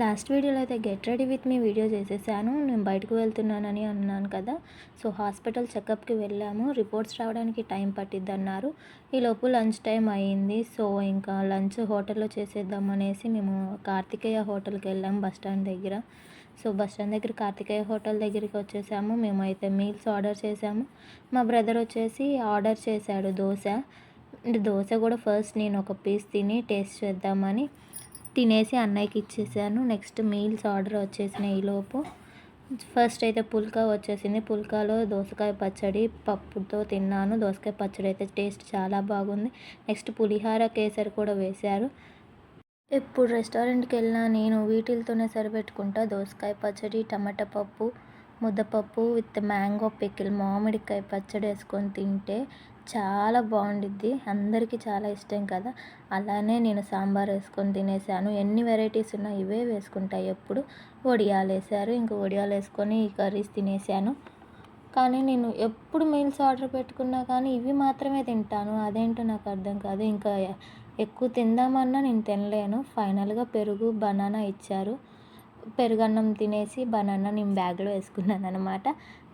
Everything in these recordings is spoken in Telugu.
లాస్ట్ వీడియోలో అయితే get ready with me video చేసేసాను. నేను బయటకు వెళ్తున్నానని అన్నాను కదా. సో హాస్పిటల్ చెకప్కి వెళ్ళాము. రిపోర్ట్స్ రావడానికి టైం పట్టిద్దన్నారు. ఈలోపు లంచ్ టైం అయ్యింది. సో ఇంకా లంచ్ హోటల్లో చేసేద్దాం అనేసి మేము కార్తికేయ హోటల్కి వెళ్ళాము బస్ స్టాండ్ దగ్గర. సో బస్ స్టాండ్ దగ్గర కార్తికేయ హోటల్ దగ్గరికి వచ్చేసాము. మేమైతే మీల్స్ ఆర్డర్ చేసాము. మా బ్రదర్ వచ్చేసి ఆర్డర్ చేశాడు దోశ. దోశ కూడా ఫస్ట్ నేను ఒక పీస్ తిని టేస్ట్ చేద్దామని తినేసి అన్నయ్యకి ఇచ్చేసాను. నెక్స్ట్ మీల్స్ ఆర్డర్ వచ్చేసినాయి. ఈలోపు ఫస్ట్ అయితే పుల్కా వచ్చేసింది. పుల్కాలో దోసకాయ పచ్చడి పప్పుతో తిన్నాను. దోసకాయ పచ్చడి అయితే టేస్ట్ చాలా బాగుంది. నెక్స్ట్ పులిహార కేసరి కూడా వేశారు. ఎప్పుడు రెస్టారెంట్కి వెళ్ళినా నేను వీటితోనే సరిపెట్టుకుంటా. దోసకాయ పచ్చడి, టమాటా పప్పు, ముద్దపప్పు విత్ మ్యాంగో పికిల్, మామిడికాయ పచ్చడి వేసుకొని తింటే చాలా బాగుండిద్ది. అందరికీ చాలా ఇష్టం కదా. అలానే నేను సాంబార్ వేసుకొని తినేసాను. ఎన్ని వెరైటీస్ ఉన్నా ఇవే వేసుకుంటా ఎప్పుడు. వడియాలు వేసారు. ఇంక వడియాలు వేసుకొని ఈ కర్రీస్ తినేసాను. కానీ నేను ఎప్పుడు మీల్స్ ఆర్డర్ పెట్టుకున్నా కానీ ఇవి మాత్రమే తింటాను. అదేంటో నాకు అర్థం కాదు. ఇంకా ఎక్కువ తిందామన్నా నేను తినలేను. ఫైనల్గా పెరుగు, బనానా ఇచ్చారు. పెరుగన్నం తినేసి బనానా నేను బ్యాగ్లో వేసుకున్నాను అనమాట.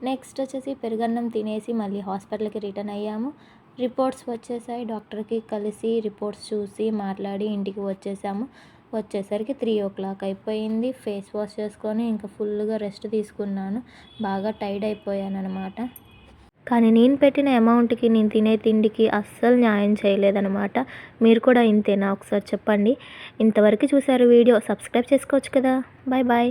నెక్స్ట్ వచ్చేసి పెరుగన్నం తినేసి మళ్ళీ హాస్పిటల్కి రిటర్న్ అయ్యాము. రిపోర్ట్స్ వచ్చేసాయి. డాక్టర్కి కలిసి రిపోర్ట్స్ చూసి మాట్లాడి ఇంటికి వచ్చేసాము. వచ్చేసరికి 3:00 అయిపోయింది. ఫేస్ వాష్ చేసుకొని ఇంకా ఫుల్గా రెస్ట్ తీసుకున్నాను. బాగా టైర్డ్ అయిపోయాను అనమాట. కానీ నేను పెట్టిన అమౌంట్కి నేను తినే తిండికి అస్సలు న్యాయం చేయలేదనమాట. మీరు కూడా ఇంతేనా? ఒకసారి చెప్పండి. ఇంతవరకు చూసారు వీడియో, సబ్స్క్రైబ్ చేసుకోవచ్చు కదా. Bye bye.